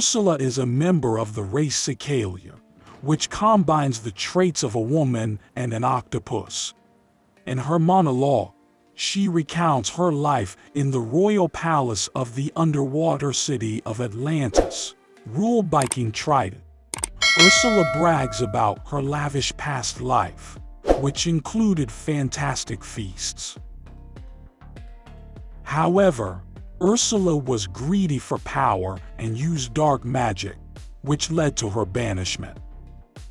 Ursula is a member of the race Cicalia, which combines the traits of a woman and an octopus. In her monologue, she recounts her life in the royal palace of the underwater city of Atlantis, ruled by King Triton. Ursula brags about her lavish past life, which included fantastic feasts. However, Ursula was greedy for power and used dark magic, which led to her banishment.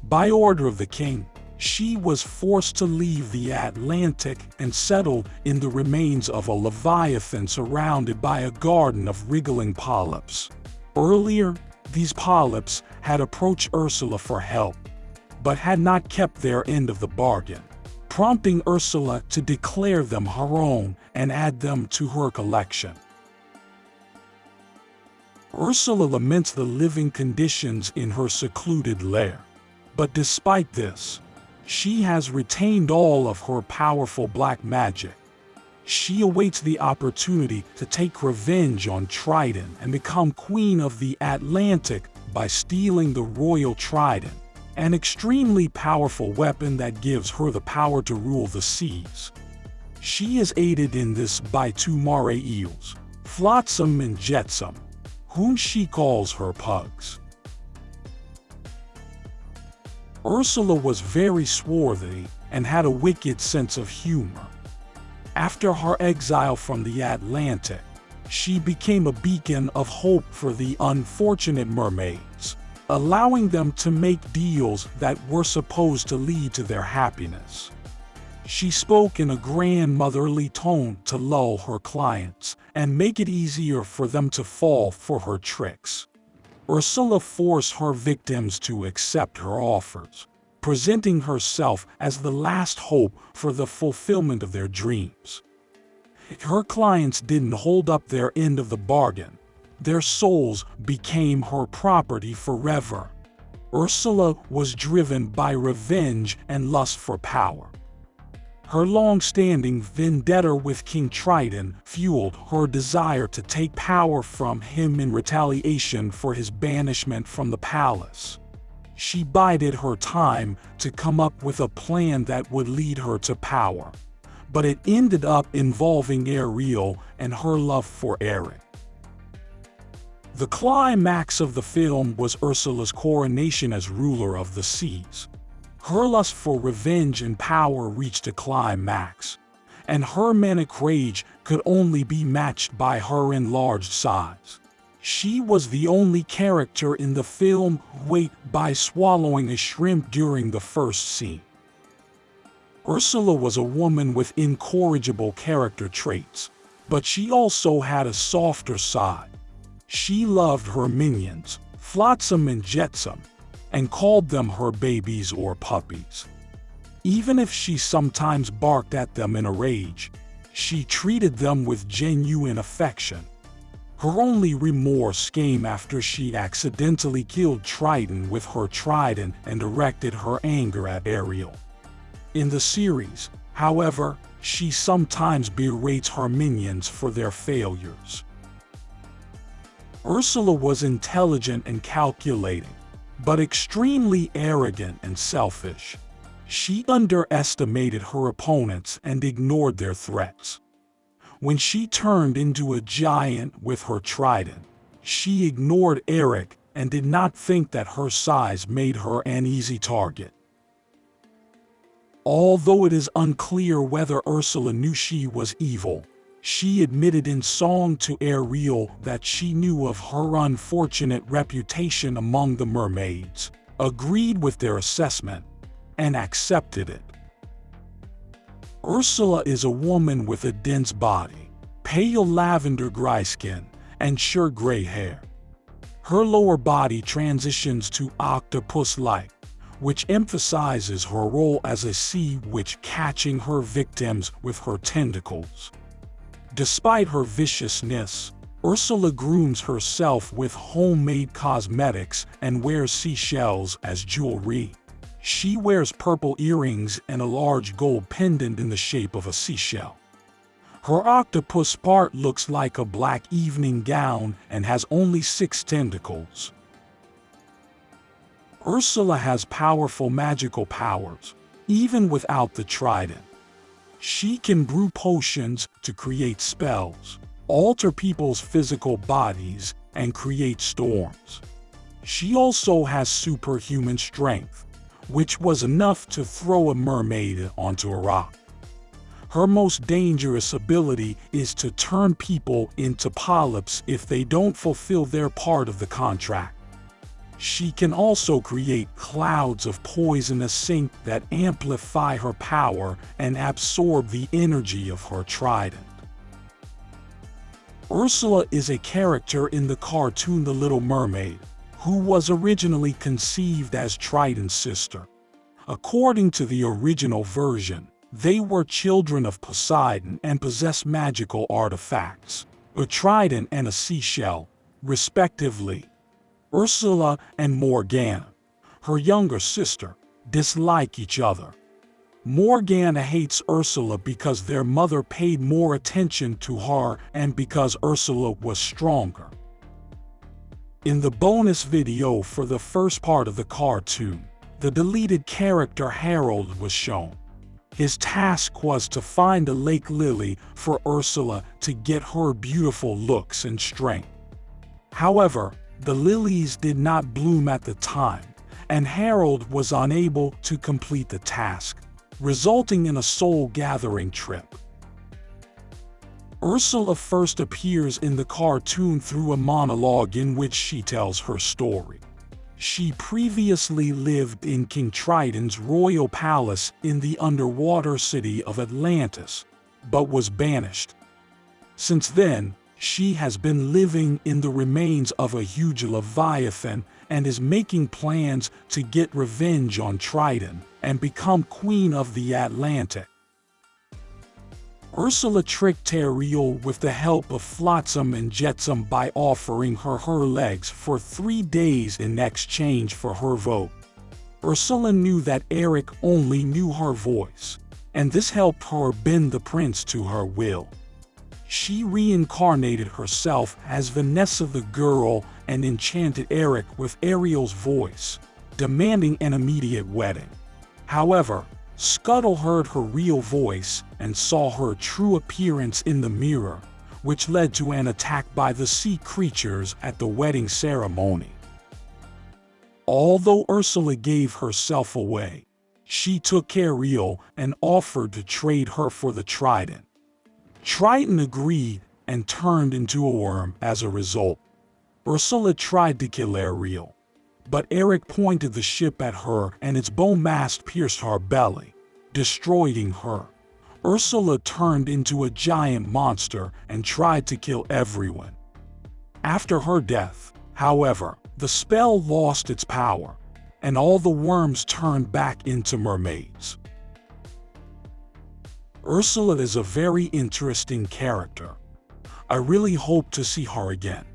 By order of the king, she was forced to leave the Atlantic and settled in the remains of a leviathan surrounded by a garden of wriggling polyps. Earlier, these polyps had approached Ursula for help, but had not kept their end of the bargain, prompting Ursula to declare them her own and add them to her collection. Ursula laments the living conditions in her secluded lair, but despite this, she has retained all of her powerful black magic. She awaits the opportunity to take revenge on Triton and become queen of the Atlantic by stealing the royal trident, an extremely powerful weapon that gives her the power to rule the seas. She is aided in this by two moray eels, Flotsam and Jetsam, whom she calls her pugs. Ursula was very swarthy and had a wicked sense of humor. After her exile from the Atlantic, she became a beacon of hope for the unfortunate mermaids, allowing them to make deals that were supposed to lead to their happiness. She spoke in a grandmotherly tone to lull her clients and make it easier for them to fall for her tricks. Ursula forced her victims to accept her offers, presenting herself as the last hope for the fulfillment of their dreams. If her clients didn't hold up their end of the bargain, their souls became her property forever. Ursula was driven by revenge and lust for power. Her long-standing vendetta with King Triton fueled her desire to take power from him in retaliation for his banishment from the palace. She bided her time to come up with a plan that would lead her to power, but it ended up involving Ariel and her love for Eric. The climax of the film was Ursula's coronation as ruler of the seas. Her lust for revenge and power reached a climax, and her manic rage could only be matched by her enlarged size. She was the only character in the film who ate by swallowing a shrimp during the first scene. Ursula was a woman with incorrigible character traits, but she also had a softer side. She loved her minions, Flotsam and Jetsam, and called them her babies or puppies. Even if she sometimes barked at them in a rage, she treated them with genuine affection. Her only remorse came after she accidentally killed Triton with her trident and directed her anger at Ariel. In the series, however, she sometimes berates her minions for their failures. Ursula was intelligent and calculating, but extremely arrogant and selfish. She underestimated her opponents and ignored their threats. When she turned into a giant with her trident, she ignored Eric and did not think that her size made her an easy target. Although it is unclear whether Ursula knew she was evil, she admitted in song to Ariel that she knew of her unfortunate reputation among the mermaids, agreed with their assessment, and accepted it. Ursula is a woman with a dense body, pale lavender gray skin, and short gray hair. Her lower body transitions to octopus-like, which emphasizes her role as a sea witch catching her victims with her tentacles. Despite her viciousness, Ursula grooms herself with homemade cosmetics and wears seashells as jewelry. She wears purple earrings and a large gold pendant in the shape of a seashell. Her octopus part looks like a black evening gown and has only 6 tentacles, Ursula has powerful magical powers, even without the trident. She can brew potions to create spells, alter people's physical bodies, and create storms. She also has superhuman strength, which was enough to throw a mermaid onto a rock. Her most dangerous ability is to turn people into polyps if they don't fulfill their part of the contract. She can also create clouds of poisonous ink that amplify her power and absorb the energy of her trident. Ursula is a character in the cartoon The Little Mermaid, who was originally conceived as Trident's sister. According to the original version, they were children of Poseidon and possessed magical artifacts, a trident and a seashell, respectively. Ursula and Morgana, her younger sister, dislike each other. Morgana hates Ursula because their mother paid more attention to her and because Ursula was stronger. In the bonus video for the first part of the cartoon, the deleted character Harold was shown. His task was to find a lake lily for Ursula to get her beautiful looks and strength. However, the lilies did not bloom at the time, and Harold was unable to complete the task, resulting in a soul-gathering trip. Ursula first appears in the cartoon through a monologue in which she tells her story. She previously lived in King Triton's royal palace in the underwater city of Atlantis, but was banished. Since then, she has been living in the remains of a huge leviathan and is making plans to get revenge on Triton and become queen of the Atlantic. Ursula tricked Ariel with the help of Flotsam and Jetsam by offering her legs for 3 days in exchange for her vote. Ursula knew that Eric only knew her voice, and this helped her bend the prince to her will. She reincarnated herself as Vanessa the girl and enchanted Eric with Ariel's voice, demanding an immediate wedding. However, Scuttle heard her real voice and saw her true appearance in the mirror, which led to an attack by the sea creatures at the wedding ceremony. Although Ursula gave herself away, she took Ariel and offered to trade her for the trident. Triton agreed and turned into a worm as a result. Ursula tried to kill Ariel, but Eric pointed the ship at her and its bone mast pierced her belly, destroying her. Ursula turned into a giant monster and tried to kill everyone. After her death, however, the spell lost its power, and all the worms turned back into mermaids. Ursula is a very interesting character. I really hope to see her again.